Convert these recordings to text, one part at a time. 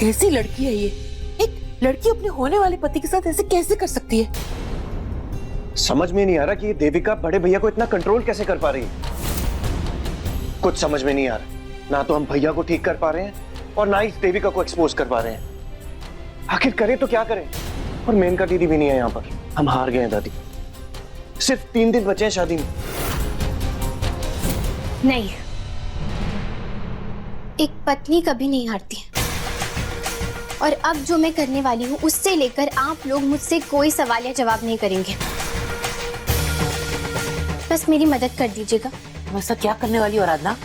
कैसी लड़की है ये? एक लड़की अपने होने वाले पति के साथ ऐसे कैसे कर सकती है? समझ में नहीं आ रहा कि ये देविका बड़े भैया को इतना कंट्रोल कैसे कर पा रही है। कुछ समझ में नहीं आ रहा। ना तो हम भैया को ठीक कर पा रहे हैं और ना ही इस देविका को एक्सपोज कर पा रहे हैं। आखिर करें तो क्या करें? और मेनका दीदी भी नहीं है यहाँ पर। हम हार गए हैं दादी। सिर्फ 3 दिन बचे हैं शादी में। नहीं, एक पत्नी कभी नहीं हारती। और अब जो मैं करने वाली हूँ उससे लेकर आप लोग मुझसे कोई सवाल या जवाब नहीं करेंगे। बस मेरी मदद कर दीजिएगा। वैसा क्या करने वाली हो आराधना?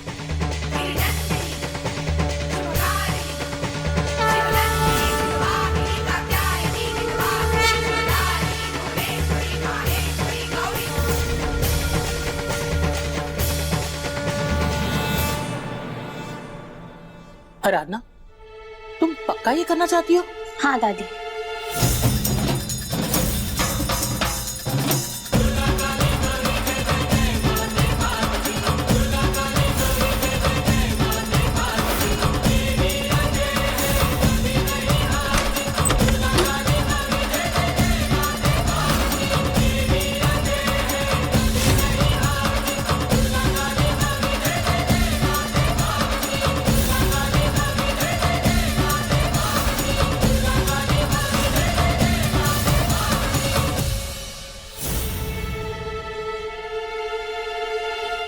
आराधना, तुम पक्का ये करना चाहती हो? हाँ दादी।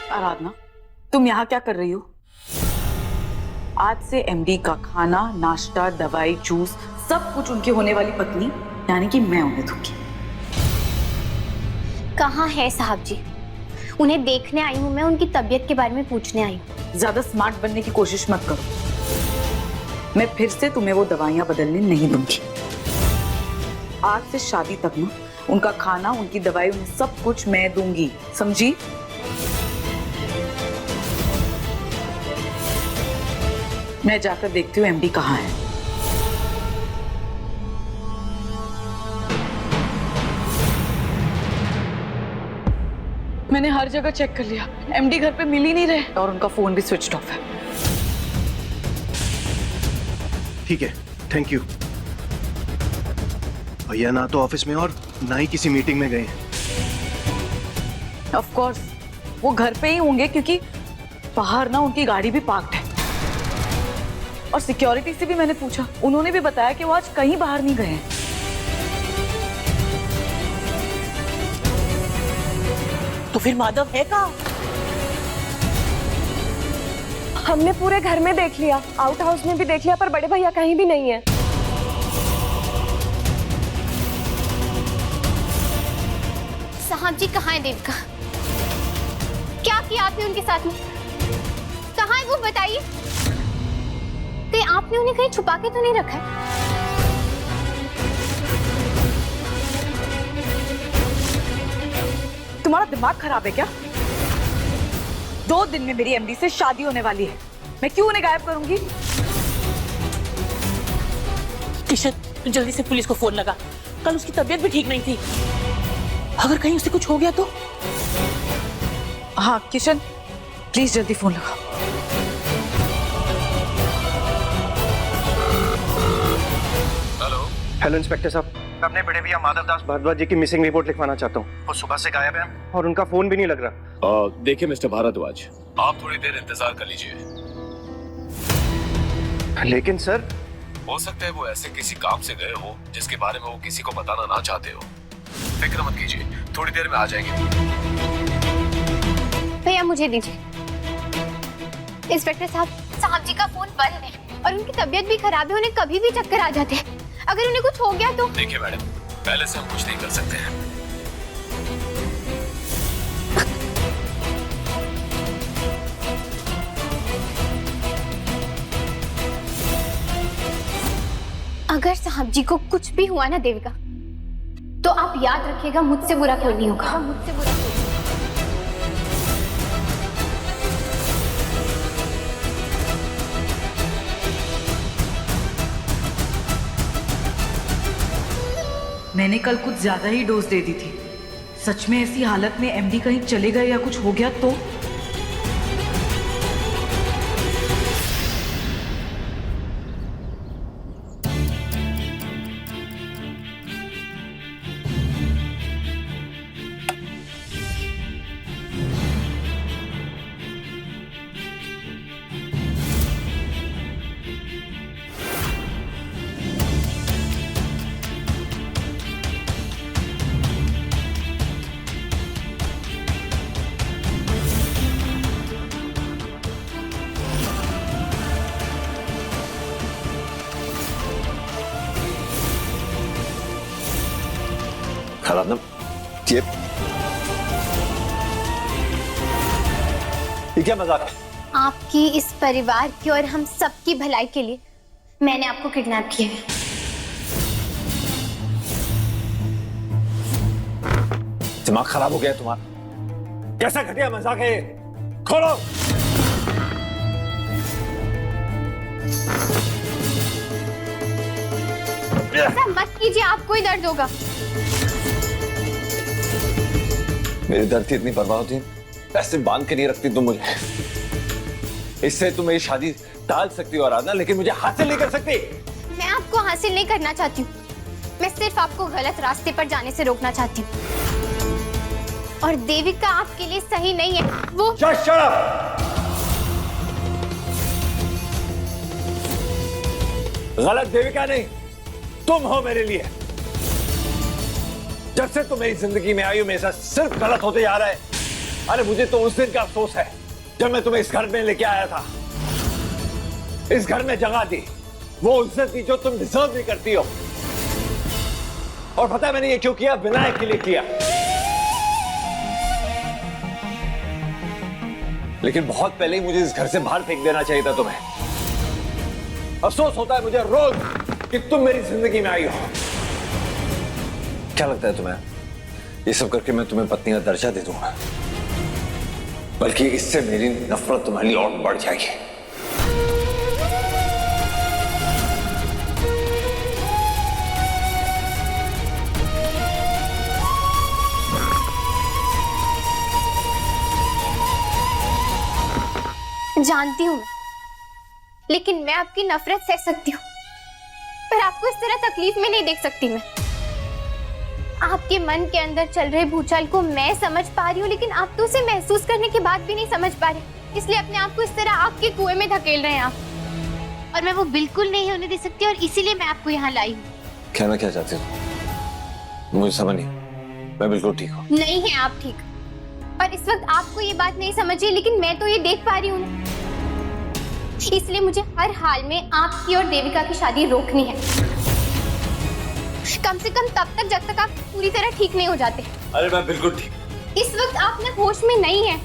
आराधना, तुम यहाँ क्या कर रही हो? आज से एमडी का खाना, नाश्ता, दवाई, जूस सब कुछ उनकी होने वाली पत्नी यानी कि मैं उन्हें दूंगी। कहाँ है साहब जी? उन्हें देखने आई हूँ मैं, उनकी तबीयत के बारे में पूछने आई हूँ। ज्यादा स्मार्ट बनने की कोशिश मत करो। मैं फिर से तुम्हें वो दवाइयां बदलने नहीं दूंगी। आज से शादी तक ना उनका खाना, उनकी दवाई, उन्हें सब कुछ मैं दूंगी, समझी? मैं जाकर देखती हूँ एमडी कहाँ है। मैंने हर जगह चेक कर लिया, एमडी घर पे मिल ही नहीं रहे और उनका फोन भी स्विच ऑफ है। ठीक है, थैंक यू। भैया ना तो ऑफिस में और ना ही किसी मीटिंग में गए हैं। ऑफ कोर्स वो घर पे ही होंगे क्योंकि बाहर ना उनकी गाड़ी भी पार्क्ड है। और सिक्योरिटी से भी मैंने पूछा, उन्होंने भी बताया कि वो आज कहीं बाहर नहीं गए हैं। तो फिर माधव है कहाँ? हमने पूरे घर में देख लिया, आउट हाउस में भी देख लिया, पर बड़े भैया कहीं भी नहीं है। साहब जी कहाँ है देविका? क्या किया आपने उनके साथ में? कहाँ है वो बताइए। कहीं आपने उन्हें कहीं छुपा के तो नहीं रखा है? तुम्हारा दिमाग खराब है क्या? 2 दिन में मेरी एमडी से शादी होने वाली है, मैं क्यों उन्हें गायब करूंगी? किशन, तू जल्दी से पुलिस को फोन लगा। कल उसकी तबीयत भी ठीक नहीं थी। अगर कहीं उसे कुछ हो गया तो? हाँ किशन, प्लीज जल्दी फोन लगा। हेलो इंस्पेक्टर साहब, मैं अपने बड़े भैया माधव दास भारद्वाज जी की मिसिंग रिपोर्ट लिखवाना चाहता हूँ। वो सुबह से गायब है और उनका फोन भी नहीं लग रहा। देखिए मिस्टर भारद्वाज, आप थोड़ी देर इंतजार कर लीजिए। लेकिन सर, हो सकता है वो ऐसे किसी काम से गए हो जिसके बारे में वो किसी को बताना ना चाहते हो। फिक्र मत कीजिए, थोड़ी देर में आ जाएंगे। भैया मुझे दीजिए। इंस्पेक्टर साहब, साहब जी का फोन बंद है और उनकी तबीयत भी खराब है, उन्हें कभी भी चक्कर आ जाते हैं। अगर उन्हें कुछ हो गया तो? देखिए मैडम, पहले से हम कुछ नहीं कर सकते हैं। अगर साहब जी को कुछ भी हुआ ना देविका, तो आप याद रखिएगा मुझसे बुरा कोई नहीं होगा। मुझसे बुरा कोई नहीं। मैंने कल कुछ ज्यादा ही डोज दे दी थी। सच में ऐसी हालत में एमडी कहीं चले गए या कुछ हो गया तो? आराधना, ये क्या मजाक है? आपकी इस परिवार की और हम सबकी भलाई के लिए मैंने आपको किडनैप किया है। दिमाग खराब हो गया है तुम्हारा? कैसा घटिया मजाक है ये? खोलो। ऐसा मत कीजिए, आपको ही दर्द होगा। मेरी दर्द की इतनी परवाह होती है? ऐसे बांध के नहीं रखती तुम मुझे। इससे तुम मेरी शादी टाल सकती हो आराधना, लेकिन मुझे हासिल नहीं कर सकती। मैं आपको हासिल नहीं करना चाहती हूँ, मैं सिर्फ आपको गलत रास्ते पर जाने से रोकना चाहती हूँ। और देविका आपके लिए सही नहीं है। वो Shut up! गलत देविका नहीं, तुम हो मेरे लिए। जब से तुम मेरी जिंदगी में आई हो, मेरे साथ सिर्फ गलत होते जा रहा है। अरे मुझे तो उस दिन का अफसोस है जब मैं तुम्हें इस घर में लेके आया था। इस घर में जगह दी, वो इज्जत दी जो तुम डिजर्व नहीं करती हो। और पता है मैंने ये क्यों किया? विनायक के लिए किया। लेकिन बहुत पहले ही मुझे इस घर से बाहर फेंक देना चाहिए था तुम्हें। अफसोस होता है मुझे रोज कि तुम मेरी जिंदगी में आई हो। क्या लगता है तुम्हें ये सब करके मैं तुम्हें पत्नी का दर्जा दे दूंगा? बल्कि इससे मेरी नफरत तुम्हारे लिए और बढ़ जाएगी। जानती हूँ मैं, लेकिन मैं आपकी नफरत सह सकती हूँ, पर आपको इस तरह तकलीफ में नहीं देख सकती मैं। आपके मन के अंदर चल रहे भूचाल को मैं समझ पा रही हूँ, लेकिन आप तो उसे महसूस करने के बाद भी नहीं समझ पा रहे, इसलिए अपने आप को इस तरह आग के कुएं में धकेल रहे हैं आप। और मैं वो बिल्कुल नहीं होने दे सकती, और इसीलिए मैं आपको यहाँ लाई हूँ। कहना क्या चाहती हो? मुझे समझ नहीं। मैं बिल्कुल ठीक हूँ। नहीं है आप ठीक, और इस वक्त आपको ये बात नहीं समझी, लेकिन मैं तो ये देख पा रही हूँ। इसलिए मुझे हर हाल में आपकी और देविका की शादी रोकनी है, कम से कम तब तक जब तक आप पूरी तरह ठीक नहीं हो जाते। अरे मैं बिल्कुल ठीक। इस वक्त आप अपने होश में नहीं है,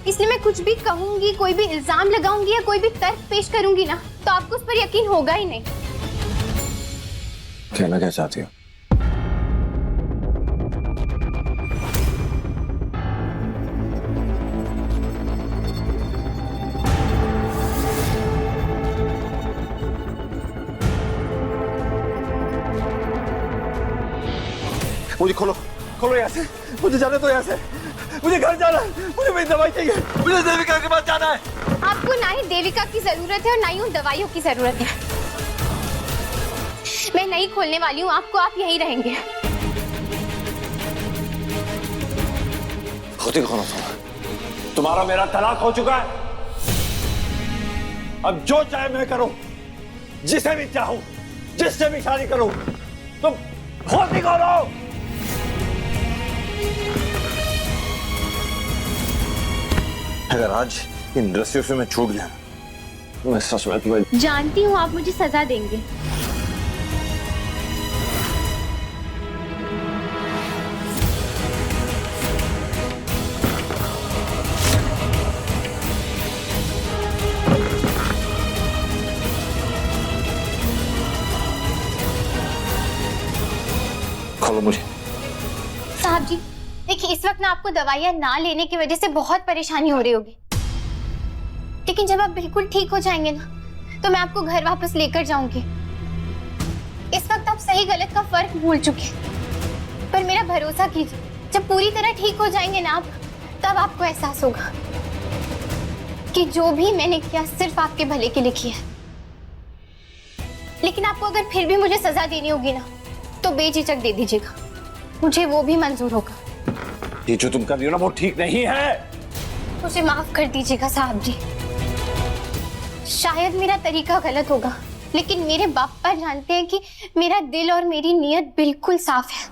इसलिए मैं कुछ भी कहूंगी, कोई भी इल्जाम लगाऊंगी या कोई भी तर्क पेश करूंगी ना, तो आपको उस पर यकीन होगा ही नहीं। कहना क्या चाहती हो? मुझे खोलो, खोलो यहाँ से। मुझे जाने दो यहाँ से। मुझे घर जाना है, मुझे मेरी दवाई चाहिए, मुझे देविका के पास जाना है। आपको ना ही देविका की जरूरत है और ना ही उन दवाइयों की जरूरत है। मैं नहीं खोलने वाली हूँ आपको, आप यहीं रहेंगे। होती कौन हो तुम? तुम्हारा मेरा तलाक हो चुका है। अब जो चाहे मैं करूं, जिसे भी चाहूं, जिससे भी शादी करूं। तुम होती कौन हो? अगर आज इन दृश्यों से मैं छूट गया, मैं सच में तुम्हें जानती हूँ आप मुझे सजा देंगे। खोलो मुझे। साहब जी देखिए, इस वक्त ना आपको दवाइयाँ ना लेने की वजह से बहुत परेशानी हो रही होगी, लेकिन जब आप बिल्कुल ठीक हो जाएंगे ना, तो मैं आपको घर वापस लेकर जाऊंगी। इस वक्त आप सही गलत का फर्क भूल चुके हैं, पर मेरा भरोसा कीजिए, जब पूरी तरह ठीक हो जाएंगे ना आप, तब आपको एहसास होगा कि जो भी मैंने किया सिर्फ आपके भले के लिए किया। लेकिन आपको अगर फिर भी मुझे सजा देनी होगी ना, तो बेझिझक दे दीजिएगा, मुझे वो भी मंजूर होगा। ये जो तुम कर रही हो ना, वो ठीक नहीं है। मुझे माफ कर दीजिएगा साहब जी, शायद मेरा तरीका गलत होगा, लेकिन मेरे बापा जानते हैं कि मेरा दिल और मेरी नीयत बिल्कुल साफ है।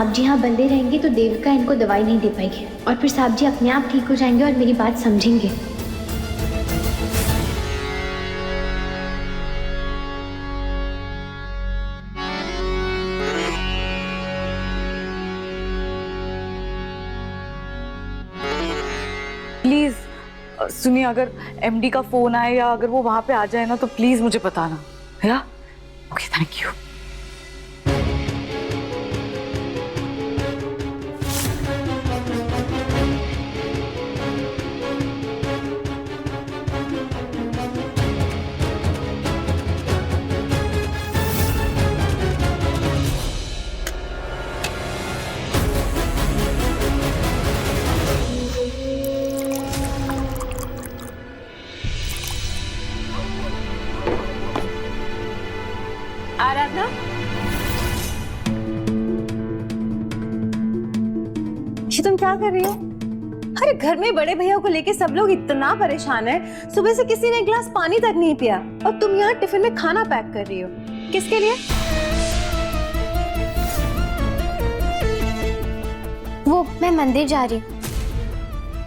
साहब जी यहाँ बंदे रहेंगे तो देविका इनको दवाई नहीं दे पाएगी, और फिर साहब जी अपने आप ठीक हो जाएंगे और मेरी बात समझेंगे। प्लीज सुनिए, अगर एमडी का फोन आए या अगर वो वहां पे आ जाए ना तो प्लीज मुझे बताना, या? Okay, thank you. आराधना, ये तुम क्या कर रही हो? अरे घर में बड़े भैया को लेके सब लोग इतना परेशान है, सुबह से किसी ने एक गिलास पानी तक नहीं पिया, और तुम यहाँ टिफिन में खाना पैक कर रही हो। किसके लिए? वो मैं मंदिर जा रही हूँ।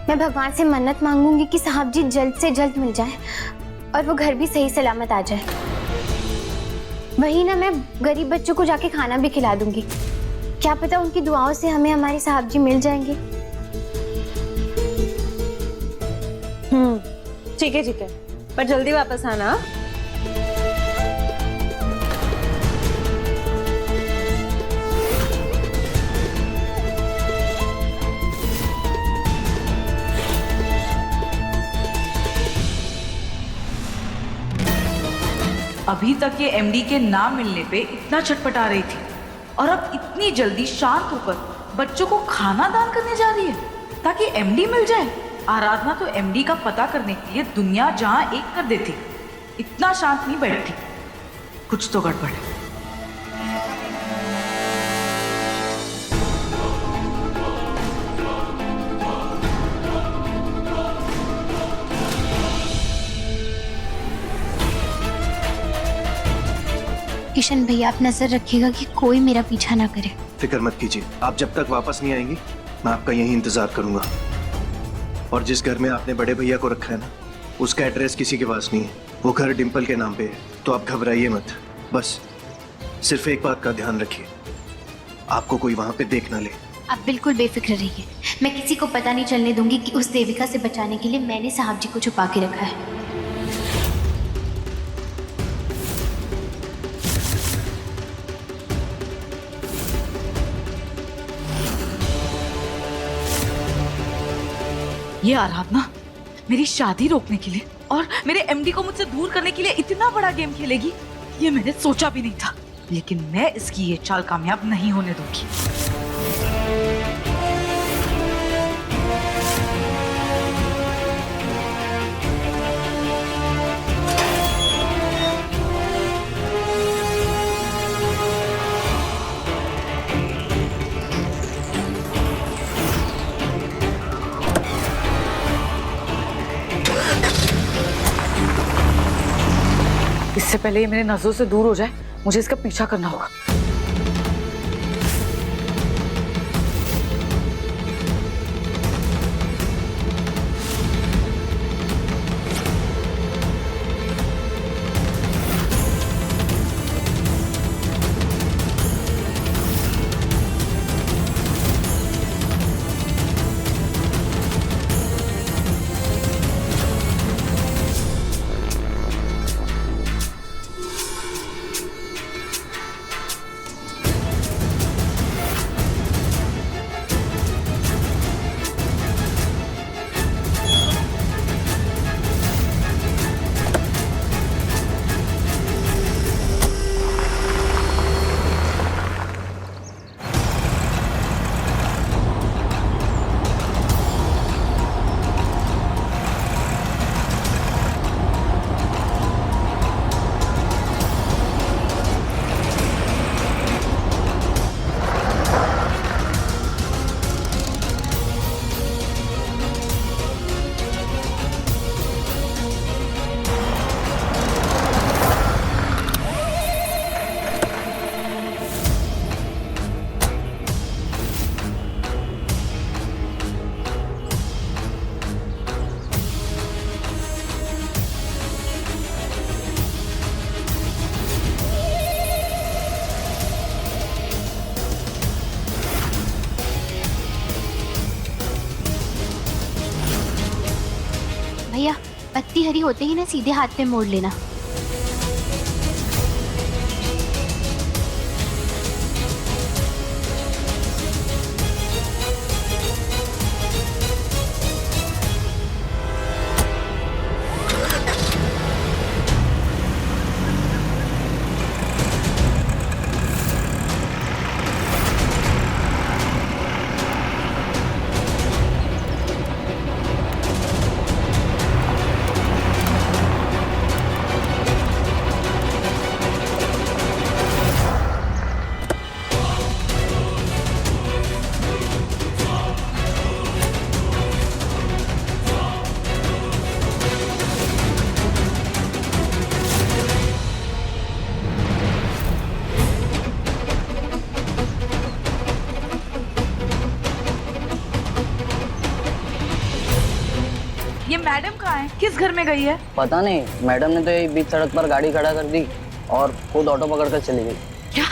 मैं भगवान से मन्नत मांगूंगी कि साहब जी जल्द से जल्द मिल जाए और वो घर भी सही सलामत आ जाए। वही ना, मैं गरीब बच्चों को जाके खाना भी खिला दूंगी। क्या पता उनकी दुआओं से हमें हमारे साहब जी मिल जाएंगे। ठीक है, पर जल्दी वापस आना। अभी तक ये एमडी के ना मिलने पे इतना छटपटा रही थी, और अब इतनी जल्दी शांत होकर बच्चों को खाना दान करने जा रही है ताकि एमडी मिल जाए। आराधना तो एमडी का पता करने के लिए दुनिया जहां एक कर देती, इतना शांत नहीं बैठती। कुछ तो गड़बड़ है। किशन भैया, आप नजर रखिएगा कि कोई मेरा पीछा ना करे। फिक्र मत कीजिए, आप जब तक वापस नहीं आएंगी मैं आपका यही इंतजार करूंगा। और जिस घर में आपने बड़े भैया को रखा है ना, उसका एड्रेस किसी के पास नहीं है। वो घर डिंपल के नाम पे है, तो आप घबराइए मत। बस सिर्फ एक बात का ध्यान रखिए, आपको कोई वहां पे देख ना ले। आप बिल्कुल बेफिक्र रहिए, मैं किसी को पता नहीं चलने दूंगी कि उस देविका से बचाने के लिए मैंने साहब जी को छुपा के रखा है। ये आराधना मेरी शादी रोकने के लिए और मेरे एमडी को मुझसे दूर करने के लिए इतना बड़ा गेम खेलेगी, ये मैंने सोचा भी नहीं था। लेकिन मैं इसकी ये चाल कामयाब नहीं होने दूंगी। इससे पहले ये मेरे नजरों से दूर हो जाए, मुझे इसका पीछा करना होगा। भैया बत्ती हरी होते ही ना सीधे हाथ पे मोड़ लेना। ये मैडम कहाँ है? किस घर में गई है? पता नहीं, मैडम ने तो यही बीच सड़क पर गाड़ी खड़ा कर दी और खुद ऑटो पकड़कर चली गई। क्या?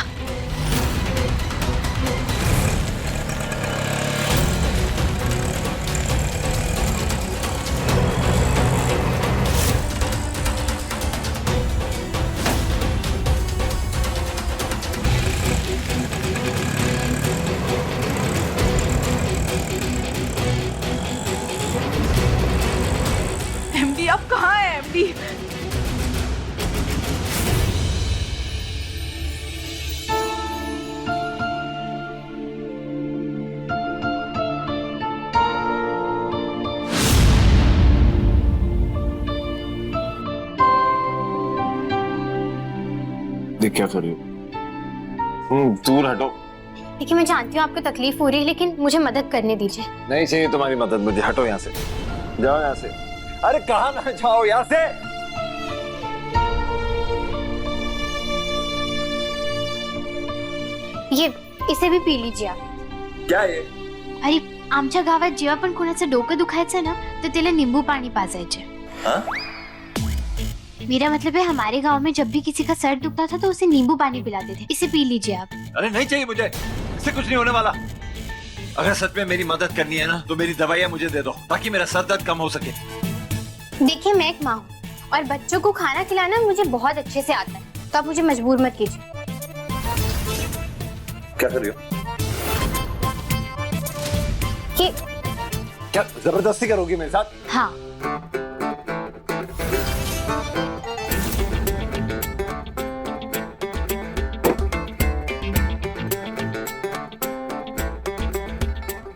एमडी आप कहाँ है एमडी? देख क्या कर रही हो? दूर हटो। देखिए मैं जानती हूँ आपको तकलीफ हो रही है, लेकिन मुझे मदद करने दीजिए। नहीं चाहिए तुम्हारी मदद मुझे, हटो यहाँ से, जाओ यहाँ से। अरे कहाँ ना जाओ यहाँ से। ये इसे भी पी लीजिए आप। क्या ये? अरे आमच्या गावात जेव्हा पण कोणाचं डोकं दुखायचं ना तर त्याला नींबू पाणी पाजायचे। हाँ? मेरा मतलब है हमारे गांव में जब भी किसी का सर दुखता था तो उसे नींबू पानी पिलाते थे। इसे पी लीजिए आप। अरे नहीं चाहिए मुझे, इससे कुछ नहीं होने वाला। अगर सच में मेरी मदद करनी है ना तो मेरी दवाइयाँ मुझे दे दो ताकि मेरा सर दर्द कम हो सके। देखिए मैं एक माँ हूँ और बच्चों को खाना खिलाना मुझे बहुत अच्छे से आता है, तो आप मुझे मजबूर मत कीजिए। क्या कर रही हो? कि क्या जबरदस्ती करोगी मेरे साथ? हाँ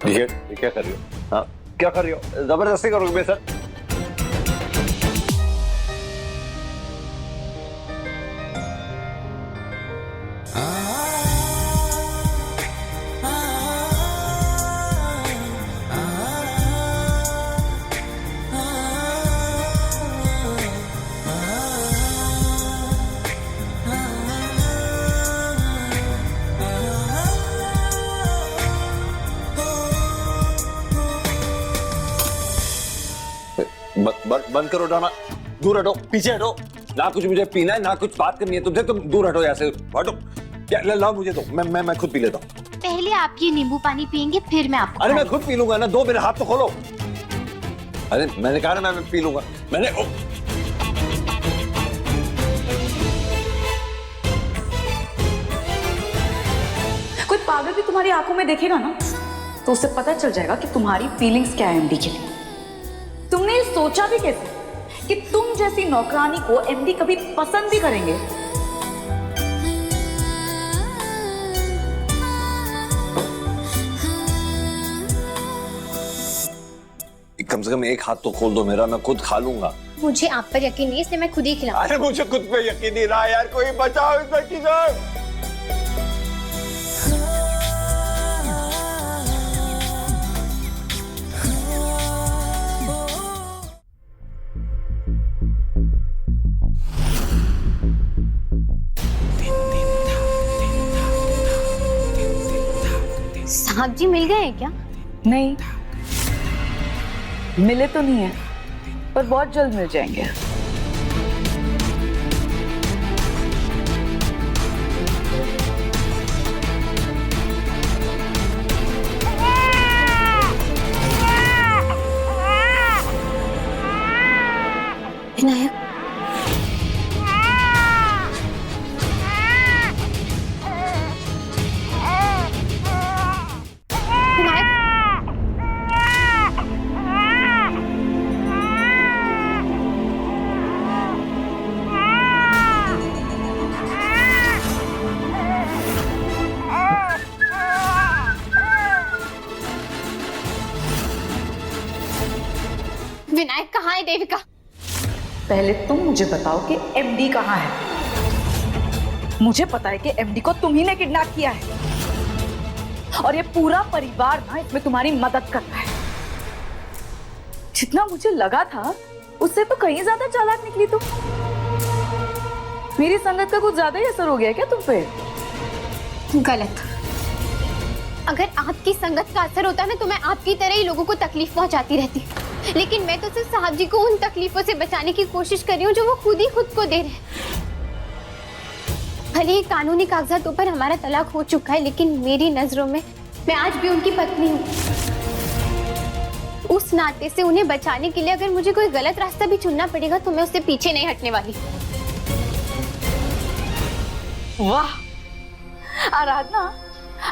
ये क्या कर रही हो? हाँ क्या कर रही हो? जबरदस्ती करोगे मेरे साथ? बंद करो ड्रामा, दूर हटो, पीछे हटो। ना कुछ मुझे पीना है ना कुछ बात करनी है तुमसे, तुम दूर हटो यहाँ से, हटो। क्या लाओ मुझे दो, मैं खुद पी लेता हूँ। पहले आप ये नींबू पानी पियेंगे फिर मैं आपको। अरे मैं खुद पी लूंगा ना, दो मेरे हाथ तो खोलो। अरे मैंने कहा ना मैं पी लूंगा, मैंने कोई पागल भी तुम्हारी आंखों में देखेगा ना तो उसे पता चल जाएगा कि तुम्हारी फीलिंग्स क्या है एमडी के लिए। तुमने ये सोचा भी कैसे कि तुम जैसी नौकरानी को एमडी कभी पसंद भी करेंगे? कम से कम एक हाथ तो खोल दो मेरा, मैं खुद खा लूंगा। मुझे आप पर यकीन नहीं, इसलिए मैं खुद ही खिलाऊंगा। अरे मुझे खुद पे यकीन नहीं रहा यार, कोई बचाओ इस लड़की को। साहब जी मिल गए हैं क्या? नहीं, मिले तो नहीं है पर बहुत जल्द मिल जाएंगे। विनायक, विनायक, विनायक कहाँ है देविका? पहले तुम मुझे बताओ कि एमडी कहाँ है। मुझे पता है कि एमडी को तुम ही ने किडनैप किया है और ये पूरा परिवार ना इसमें तुम्हारी मदद करता है। जितना मुझे लगा था उससे तो कहीं ज्यादा चालाक निकली तुम। मेरी संगत का कुछ ज्यादा ही असर हो गया क्या तुम पे? गलत। अगर आपकी संगत का असर होता ना तो मैं आपकी तरह ही लोगों को तकलीफ पहुंचाती रहती, लेकिन मैं तो सिर्फ साहब जी को उन तकलीफों से बचाने की कोशिश कर रही हूँ जो वो खुद ही खुद को दे रहे हैं। भले ही कानूनी कागजातों पर हमारा तलाक हो चुका है, लेकिन मेरी नजरों में मैं आज भी उनकी पत्नी हूँ। उस नाते से उन्हें बचाने के लिए अगर मुझे कोई गलत रास्ता भी चुनना पड़ेगा तो मैं उससे पीछे नहीं हटने वाली। वाह आराधना,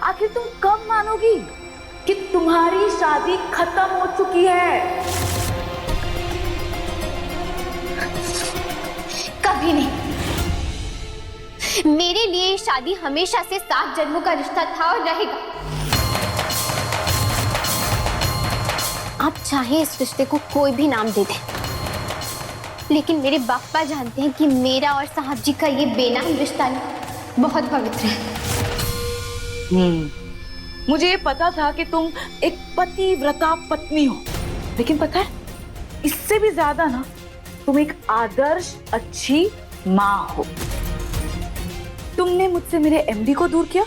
आखिर तुम कब मानोगी कि तुम्हारी शादी खत्म हो चुकी है? कभी नहीं। मेरे लिए ये शादी हमेशा से 7 जन्मों का रिश्ता था और रहेगा। आप चाहे इस रिश्ते को कोई भी नाम दे दें, लेकिन मेरे बापा जानते हैं कि मेरा और साहब जी का ये बेनाम रिश्ता बहुत पवित्र है। मुझे ये पता था कि तुम एक पतिव्रता पत्नी हो, लेकिन पता है इससे भी ज्यादा ना तुम एक आदर्श अच्छी माँ हो। तुमने मुझसे मेरे एमडी को दूर किया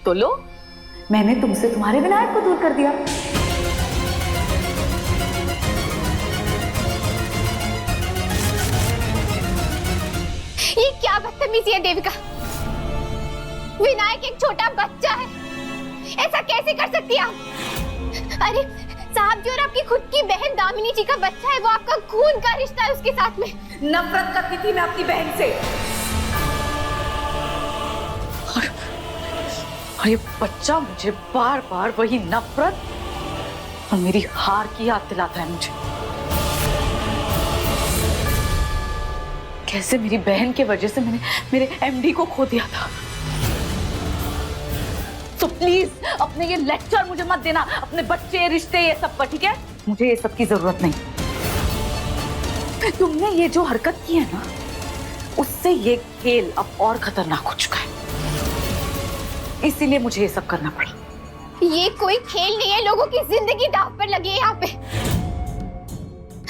तो लो, मैंने तुमसे तुम्हारे विनायक को दूर कर दिया। ये क्या बदतमीजी है देविका? विनायक एक छोटा बच्चा है, ऐसा कैसे कर सकती हैं आप? अरे साहब जी और आपकी खुद की बहन दामिनी जी का बच्चा है, वो आपका खून का रिश्ता है उसके साथ में। नफरत करती थी मैं अपनी बहन से, और ये बच्चा मुझे बार बार वही नफरत और मेरी हार की याद दिलाता है मुझे। कैसे मेरी बहन के वजह से मैंने मेरे एमडी को खो दिया था। तो प्लीज अपने ये लेक्चर मुझे मत देना, अपने बच्चे रिश्ते ये सब पर, ठीक है? मुझे ये सब की जरूरत नहीं। तुमने ये जो हरकत की है ना, उससे ये खेल अब और खतरनाक हो चुका है, इसीलिए मुझे ये सब करना पड़ा। ये कोई खेल नहीं है, लोगों की जिंदगी दांव पर लगी है यहाँ पे,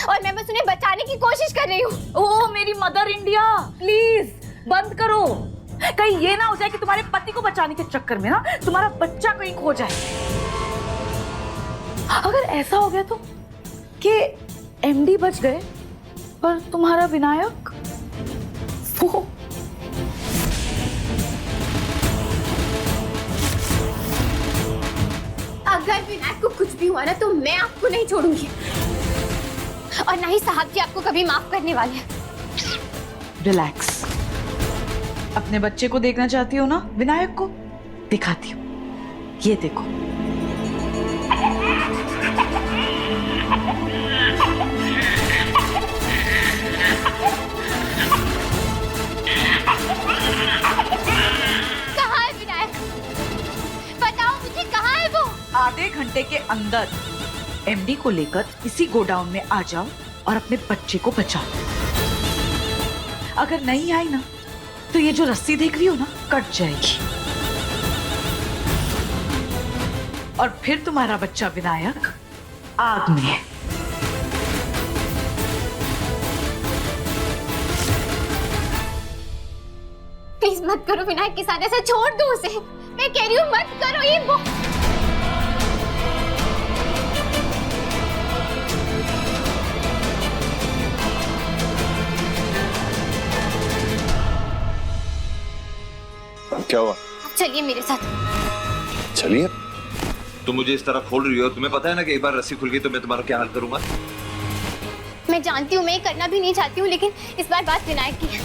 और मैं बस उन्हें बचाने की कोशिश कर रही हूँ। ओ मेरी मदर इंडिया, प्लीज बंद करो। कहीं ये ना हो जाए कि तुम्हारे पति को बचाने के चक्कर में ना तुम्हारा बच्चा कहीं खो जाए। अगर ऐसा हो गया तो कि एमडी बच गए पर तुम्हारा विनायक वो अगर विनायक को कुछ भी हुआ ना तो मैं आपको नहीं छोड़ूंगी, और ना ही साहब जी आपको कभी माफ करने वाले हैं। रिलैक्स। अपने बच्चे को देखना चाहती हो ना, विनायक को दिखाती हूँ, ये देखो। कहाँ है विनायक? बताओ मुझे, कहाँ है वो? आधे घंटे के अंदर एमडी को लेकर इसी गोडाउन में आ जाओ और अपने बच्चे को बचाओ। अगर नहीं आई ना तो ये जो रस्सी देख रही हो ना, कट जाएगी और फिर तुम्हारा बच्चा विनायक आग में है। प्लीज मत करो विनायक के साथ ऐसा, छोड़ दो उसे। मैं कह रही हूँ मत करो ये वो। क्या हुआ? चलिए मेरे साथ। चलिए। तुम मुझे इस तरह खोल रही हो, तुम्हें पता है ना कि एक बार रस्सी खुल गई तो मैं तुम्हारा क्या हाल करूंगा? मैं जानती हूँ, मैं ये करना भी नहीं चाहती हूँ, लेकिन इस बार बात विनायक की है।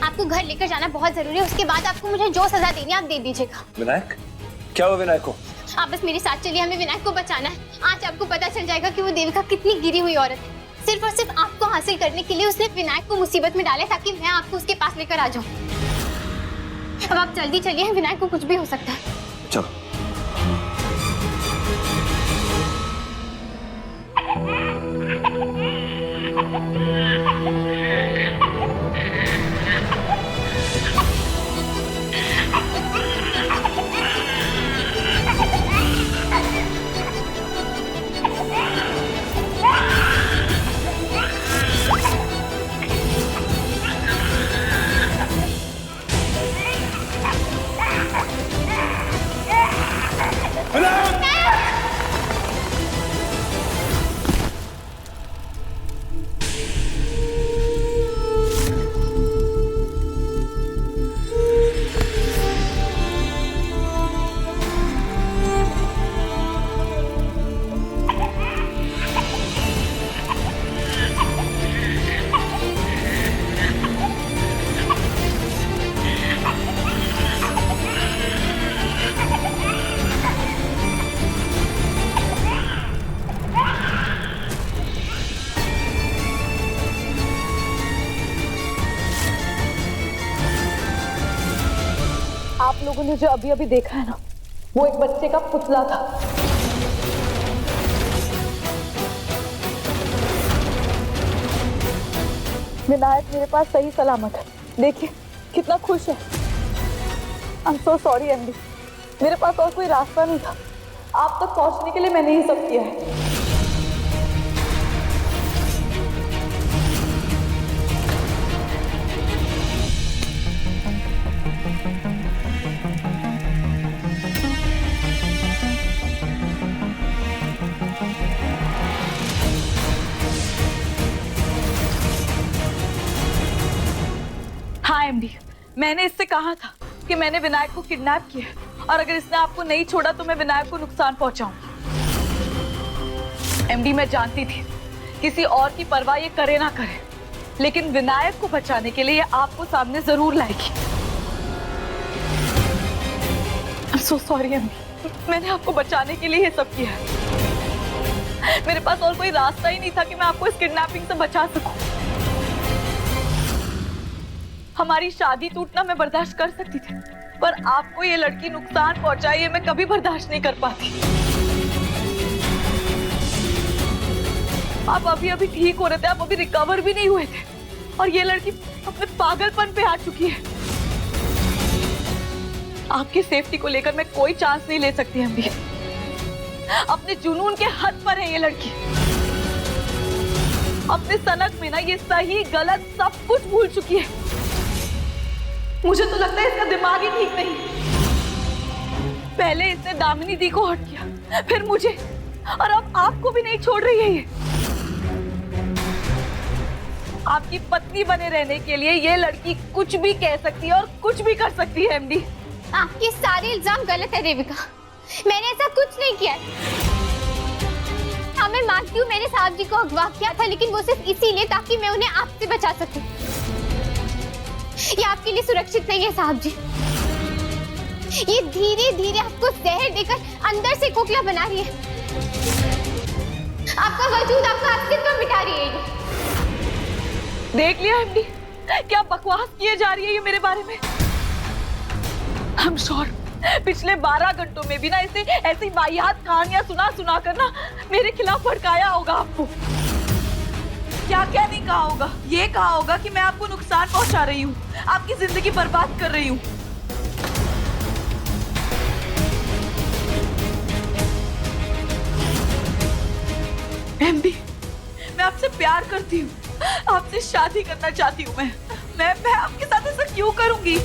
आपको घर लेकर जाना बहुत जरूरी है, उसके बाद आपको मुझे जो सजा देनी है आप दे दीजिएगा। विनायक? क्या हुआ विनायक को? आप बस मेरे साथ चलिए, हमें विनायक को बचाना है। आज आपको पता चल जाएगा कि वो देविका कितनी गिरी हुई औरत है। सिर्फ और सिर्फ आपको हासिल करने के लिए उसने विनायक को मुसीबत में डाला ताकि मैं आपको उसके पास लेकर आ जाऊं। अब आप जल्दी चलिए, विनायक को कुछ भी हो सकता है। चलो। आप लोगों ने जो अभी अभी देखा है ना, वो एक बच्चे का पुतला था। विनायक मेरे पास सही सलामत है, देखिए कितना खुश है। I'm so sorry एमडी, मेरे पास और कोई रास्ता नहीं था। आप तक पहुंचने के लिए मैंने ये सब किया है। हाँ एमडी, मैंने इससे कहा था कि मैंने विनायक को किडनैप किया है और अगर इसने आपको नहीं छोड़ा तो मैं विनायक को नुकसान पहुंचाऊंगी। एमडी, मैं जानती थी किसी और की परवाह ये करे ना करे, लेकिन विनायक को बचाने के लिए आपको सामने जरूर लाएगी। I'm so sorry एमडी, मैंने आपको बचाने के लिए ये सब किया है। मेरे पास और कोई रास्ता ही नहीं था कि मैं आपको इस किडनैपिंग से बचा सकूं। हमारी शादी टूटना मैं बर्दाश्त कर सकती थी, पर आपको ये लड़की नुकसान पहुंचाई ये मैं कभी बर्दाश्त नहीं कर पाती। आप अभी अभी ठीक हो रहे थे, आप अभी रिकवर भी नहीं हुए थे और ये लड़की अपने पागलपन पे आ चुकी है। आपकी सेफ्टी को लेकर मैं कोई चांस नहीं ले सकती अम्बी। अपने जुनून के हद पर है ये लड़की। अपने सनक में ना ये सही गलत सब कुछ भूल चुकी है। मुझे तो लगता है इसका दिमाग ही ठीक नहीं। पहले इसने दामिनी दी को हर्ट किया, फिर मुझे, और अब आपको भी नहीं छोड़ रही है ये। आपकी पत्नी बने रहने के लिए ये लड़की कुछ भी कह सकती है और कुछ भी कर सकती है एमडी। आपके सारे इल्जाम गलत है देविका, मैंने ऐसा कुछ नहीं किया। हाँ, मैं मानती हूँ मैंने साहब जी को अगवा किया था, लेकिन वो सिर्फ इसीलिए ताकि मैं उन्हें आपसे बचा सकूं। ये आपके लिए सुरक्षित नहीं है साहब जी। ये धीरे धीरे आपको जहर देकर अंदर से खोखला बना रही है। आपका वजूद, आपका अस्तित्व मिटा रही है ये। देख लिया एमडी, क्या बकवास किए जा रही है ये मेरे बारे में। I'm sure पिछले 12 घंटों में भी ना इसे ऐसी वाहियात कहानियां सुना कर ना मेरे खिलाफ भड़काया होगा आपको। क्या क्या नहीं कहा होगा, ये कहा होगा कि मैं आपको नुकसान पहुंचा रही हूँ, आपकी जिंदगी बर्बाद कर रही हूँ। एमडी, मैं आपसे प्यार करती हूँ, आपसे शादी करना चाहती हूँ। मैं आपके साथ ऐसा क्यों करूंगी?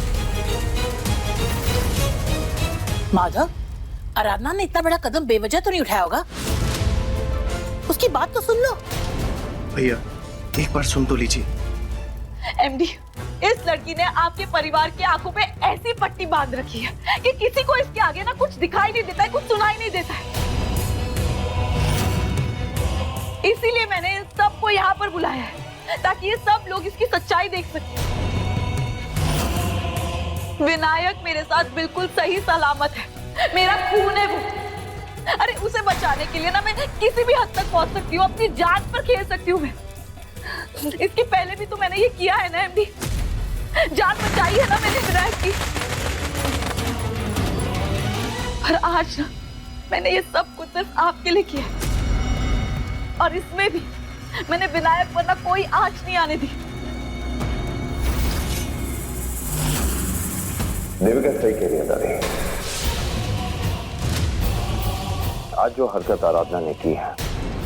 माधव, आराधना ने इतना बड़ा कदम बेवजह तो नहीं उठाया होगा? उसकी बात तो सुन लो। भैया एक बार सुन तो लीजिए। एमडी, इस लड़की ने आपके परिवार की आंखों पे ऐसी पट्टी बांध रखी है कि किसी को इसके आगे ना कुछ दिखाई नहीं देता है, कुछ सुनाई नहीं देता है। इसीलिए मैंने इन सबको यहाँ पर बुलाया है, ताकि ये सब लोग इसकी सच्चाई देख सकें। विनायक मेरे साथ बिल्कुल सही सलामत है, मेरा खून है वो। अरे उसे बचाने के लिए ना मैं किसी भी हद तक पहुंच सकती हूँ, अपनी जान पर खेल सकती हूँ मैं। इसके पहले भी तो मैंने ये किया है ना एमडी, जान बचाई है ना मैंने विनायक की। पर आज ना मैंने ये सब कुछ सिर्फ आपके लिए किया है, और इसमें भी मैंने विनायक पर ना कोई आंच नहीं आने दी। देविका सही कह रही है दादी। आज जो हरकत आराधना ने की है,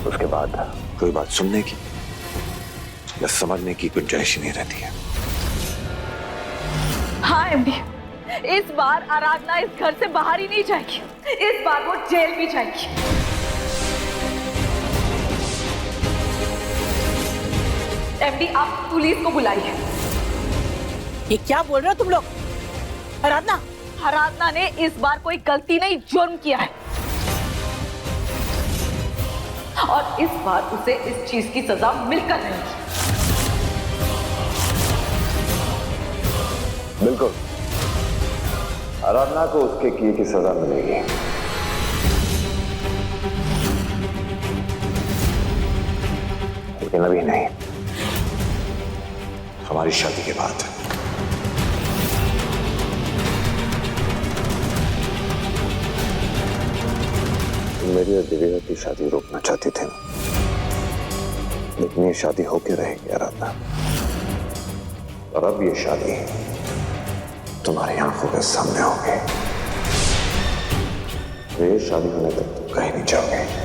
उसके बाद कोई बात सुनने की या समझने की गुंजाइश नहीं रहती है। हाँ एमडी, इस बार आराधना इस घर से बाहर ही नहीं जाएगी, इस बार वो जेल भी जाएगी। एमडी आप पुलिस को बुलाइए। ये क्या बोल रहे हो तुम लोग? आराधना आराधना ने इस बार कोई गलती नहीं, जुर्म किया है, और इस बार उसे इस चीज की सजा मिलकर रहेगी। बिल्कुल, आराधना को उसके किए की सजा मिलेगी। लेकिन अभी नहीं, हमारी शादी के बाद। मेरी और देविका की शादी रोकना चाहती थी, लेकिन ये शादी होके रहेगी आराधना। और अब ये शादी तुम्हारी आंखों के सामने होगी। ये शादी होने तक तुम कहीं नहीं जाओगे।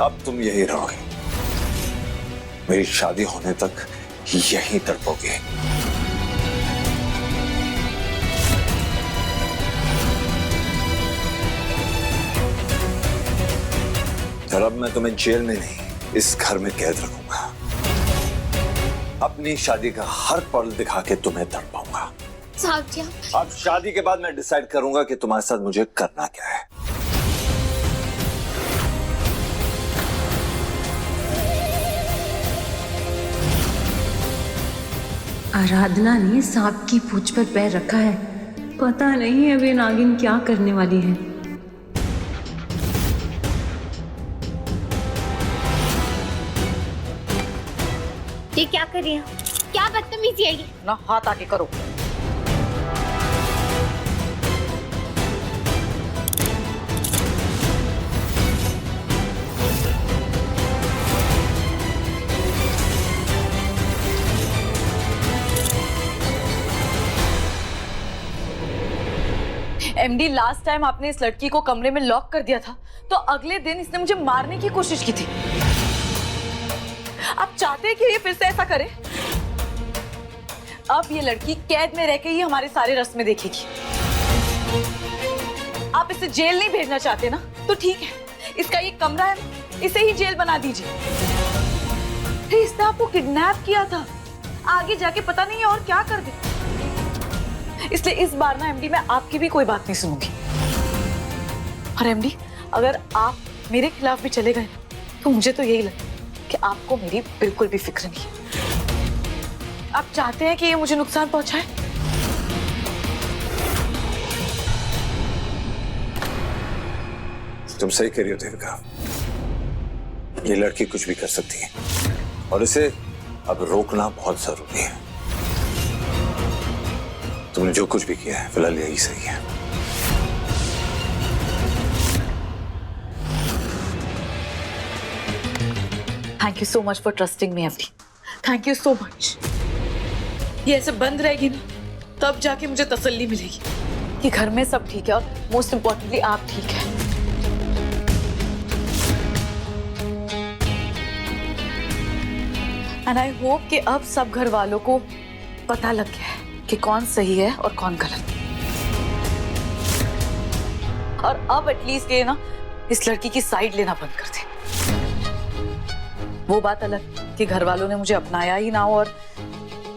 अब तुम यही रहोगे, मेरी शादी होने तक यहीं तड़पोगे। और अब मैं तुम्हें जेल में नहीं, इस घर में कैद रखूंगा। अपनी शादी का हर पल दिखा के तुम्हें तड़पाऊंगा। साहब जी अब शादी के बाद मैं डिसाइड करूंगा कि तुम्हारे साथ मुझे करना क्या है। आराधना ने सांप की पूंछ पर पैर रखा है, पता नहीं अब ये नागिन क्या करने वाली है। ये क्या कर रही है? क्या बदतमीजी है ये? ना हाथ आगे करो। एमडी, लास्ट टाइम आपने इस लड़की को कमरे में लॉक कर दिया था, तो अगले दिन इसने मुझे मारने की कोशिश की थी। आप चाहते हैं कि ये फिर से ऐसा करे? अब ये लड़की कैद में रह के ही हमारे सारे रस्में देखेगी। आप इसे जेल नहीं भेजना चाहते ना, तो ठीक है, इसका ये कमरा है, इसे ही जेल बना दीजिए। फिर इसने आपको किडनैप किया था, आगे जाके पता नहीं है और क्या कर दे। इसलिए इस बार ना एमडी, मैं आपकी भी कोई बात नहीं सुनूंगी। और एमडी, अगर आप मेरे खिलाफ भी चले गए तो मुझे तो यही लगता है कि आपको मेरी बिल्कुल भी फिक्र नहीं। आप चाहते हैं कि ये मुझे नुकसान पहुंचाए? तुम सही कह रही हो देविका, ये लड़की कुछ भी कर सकती है और इसे अब रोकना बहुत जरूरी है। तुमने जो कुछ भी किया है फिलहाल यही सही है। Thank you so much for trusting me MD, thank you so much. ये ऐसे बंद रहेगी ना, तब जाके मुझे तसल्ली मिलेगी कि घर में सब ठीक है, और मोस्ट इम्पोर्टेंटली आप ठीक है। एंड आई होप कि अब सब घर वालों को पता लग गया है कि कौन सही है और कौन गलत। और अब एटलीस्ट ये ना इस लड़की की साइड लेना बंद कर दे। वो बात अलग कि घर वालों ने मुझे अपनाया ही ना हो और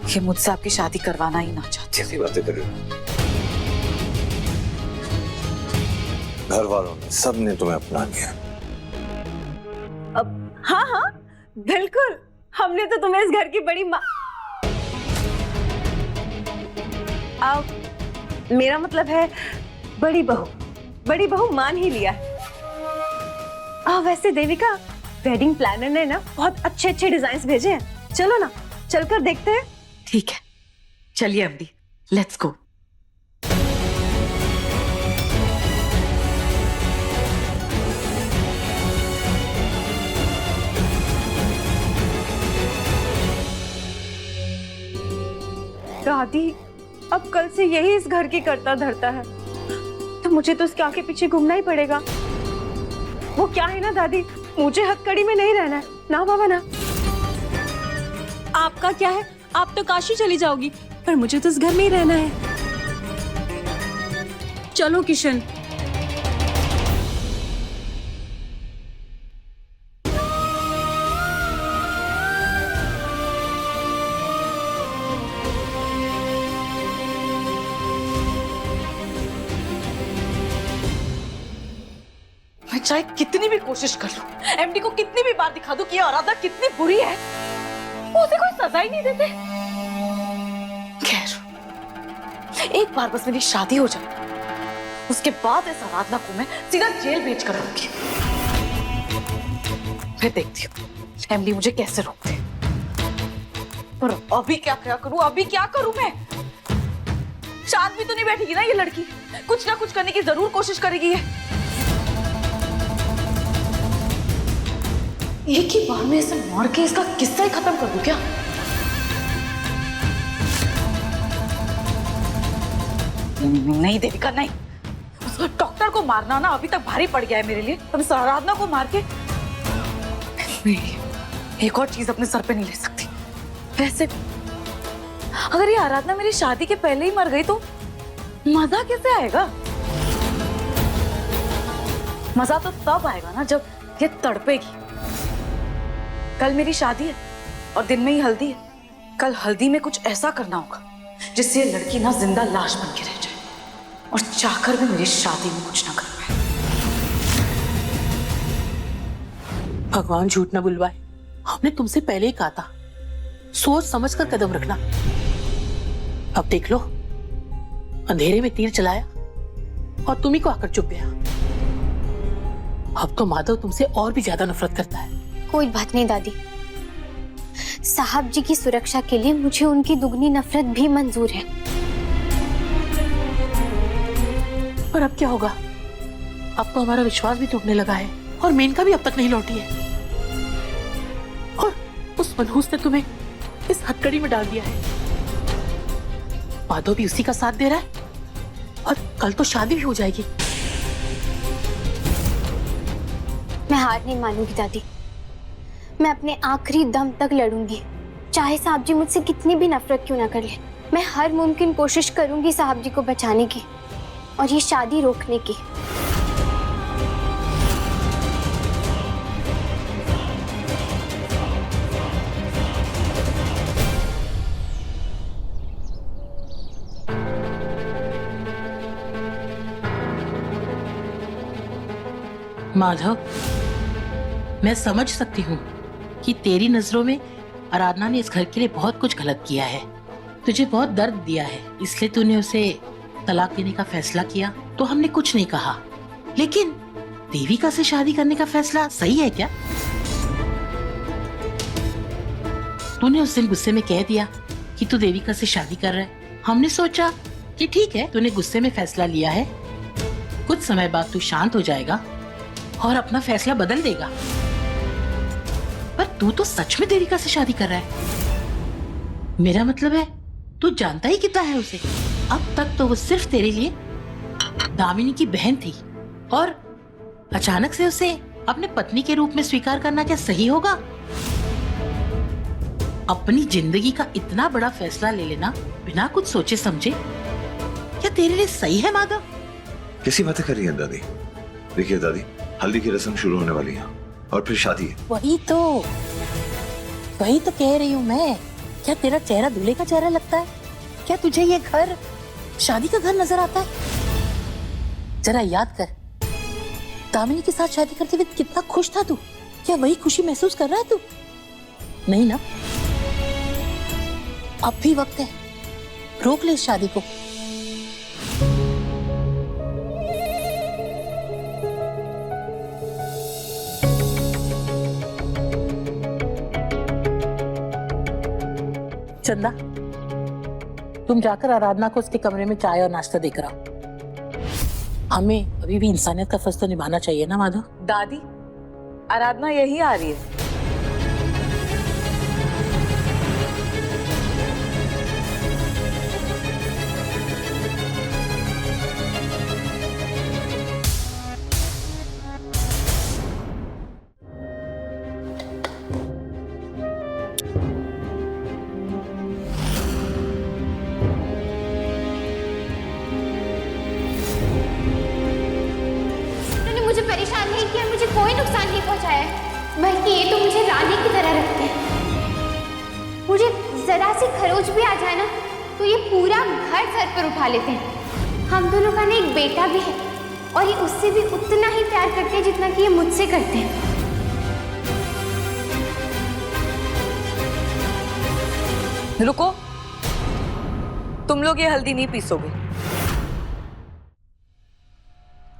ये मुझसे आपकी शादी करवाना ही ना चाहते। कैसी बातें कर रही हो? घर वालों ने, सब ने तुम्हें अपना लिया। अब हाँ हाँ बिल्कुल, हमने तो तुम्हें इस घर की बड़ी माँ, मेरा मतलब है बड़ी बहू मान ही लिया है। वैसे देविका, वेडिंग प्लानर ने ना बहुत अच्छे अच्छे डिजाइन भेजे हैं, चलो ना चलकर देखते हैं। ठीक है, चलिए एमडी, लेट्स गो। दादी, अब कल से यही इस घर की करता धरता है, तो मुझे तो उसके आगे पीछे घूमना ही पड़ेगा। वो क्या है ना दादी, मुझे हथकड़ी में नहीं रहना है ना बाबा ना। आपका क्या है, आप तो काशी चली जाओगी, पर मुझे तो इस घर में ही रहना है। चलो किशन। मैं चाहे कितनी भी कोशिश कर लूं, एमडी को कितनी भी बार दिखा दूं कि ये आराधना कितनी बुरी है, उसे कोई सजा ही नहीं देते। खैर, एक बार बस मेरी शादी हो जाए, उसके बाद इस आराधना को मैं सीधा जेल भेज कर दूंगी। फिर देखती हूँ एमडी मुझे कैसे रोकते। पर अभी क्या करूं, अभी क्या करूं मैं? शांत भी तो नहीं बैठेगी ना ये लड़की, कुछ ना कुछ करने की जरूर कोशिश करेगी ये। एक ही बार में इसे मार के इसका किस्सा ही खत्म कर दूं क्या? नहीं देविका, नहीं। उस डॉक्टर को मारना ना अभी तक भारी पड़ गया है मेरे लिए। अब इस आराधना को मार के एक और चीज अपने सर पे नहीं ले सकती। वैसे अगर ये आराधना मेरी शादी के पहले ही मर गई तो मजा कैसे आएगा? मजा तो तब आएगा ना जब ये तड़पेगी। कल मेरी शादी है और दिन में ही हल्दी है। कल हल्दी में कुछ ऐसा करना होगा जिससे ये लड़की ना जिंदा लाश बन के रह जाए और चाहकर भी मेरी शादी में कुछ ना कर पाए। भगवान झूठ ना बुलवाए, हमने तुमसे पहले ही कहा था, सोच समझ कर कदम रखना। अब देख लो, अंधेरे में तीर चलाया और तुम्ही को आकर चुप गया। अब तो माधव तुमसे और भी ज्यादा नफरत करता है। कोई बात नहीं दादी, साहब जी की सुरक्षा के लिए मुझे उनकी दुगनी नफरत भी मंजूर है। पर अब क्या होगा? अब तो हमारा विश्वास भी टूटने लगा है और मेनका भी अब तक नहीं लौटी है। और उस मनहूस ने तुम्हें इस हथकड़ी में डाल दिया है। माधव भी उसी का साथ दे रहा है और कल तो शादी भी हो जाएगी। मैं हार नहीं मानूंगी दादी, मैं अपने आखिरी दम तक लड़ूंगी, चाहे साहब जी मुझसे कितनी भी नफरत क्यों ना कर ले। मैं हर मुमकिन कोशिश करूंगी साहब जी को बचाने की और ये शादी रोकने की। माधव, मैं समझ सकती हूँ कि तेरी नजरों में आराधना ने इस घर के लिए बहुत कुछ गलत किया है, तुझे बहुत दर्द दिया है, इसलिए तूने उसे तलाक देने का फैसला किया। तो हमने कुछ नहीं कहा, लेकिन देविका से शादी करने का फैसला सही है क्या? तूने उस दिन गुस्से में कह दिया कि तू देविका से शादी कर रहा है। हमने सोचा कि ठीक है, तूने गुस्से में फैसला लिया है, कुछ समय बाद तू शांत हो जाएगा और अपना फैसला बदल देगा। पर तू तो सच में देविका से शादी कर रहा है। मेरा मतलब है तू जानता ही कितना है उसे। अब तक तो वो सिर्फ तेरे लिए दामिनी की बहन थी और अचानक से उसे अपने पत्नी के रूप में स्वीकार करना क्या सही होगा? अपनी जिंदगी का इतना बड़ा फैसला ले लेना बिना कुछ सोचे समझे, क्या तेरे लिए सही है माधव? कैसी बातें कर रही हैं दादी? देखिए दादी, हल्दी की रस्म शुरू होने वाली है और फिर शादी है। वही तो कह रही हूँ मैं। क्या तेरा चेहरा दूल्हे का चेहरा लगता है? क्या तुझे ये घर शादी का घर नजर आता है? जरा याद कर, दामिनी के साथ शादी करते हुए कितना खुश था तू। क्या वही खुशी महसूस कर रहा है तू? नहीं ना? अब भी वक्त है, रोक ले इस शादी को। चंदा, तुम जाकर आराधना को उसके कमरे में चाय और नाश्ता देकर आओ। हमें अभी भी इंसानियत का फर्ज तो निभाना चाहिए ना माधव? दादी, आराधना यही आ रही है। उन्होंने मुझे परेशान नहीं किया, मुझे कोई नुकसान नहीं पहुंचाया है, बल्कि ये तो मुझे रानी की तरह रखते हैं। मुझे जरा सी खरोच भी आ जाए ना तो ये पूरा घर सर पर उठा लेते हैं। हम दोनों का ना एक बेटा भी है और ये उससे भी उतना ही प्यार करते हैं जितना कि ये मुझसे करते हैं। रुको, तुम लोग ये हल्दी नहीं पीसोगे।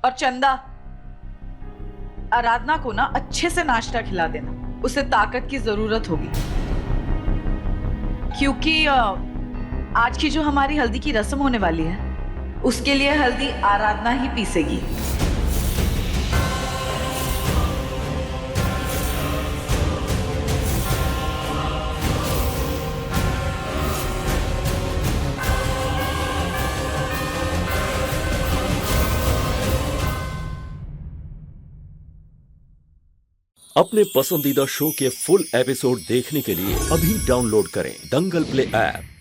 और चंदा, आराधना को ना अच्छे से नाश्ता खिला देना, उसे ताकत की जरूरत होगी। क्योंकि आज की जो हमारी हल्दी की रस्म होने वाली है, उसके लिए हल्दी आराधना ही पीसेगी। अपने पसंदीदा शो के फुल एपिसोड देखने के लिए अभी डाउनलोड करें दंगल प्ले ऐप।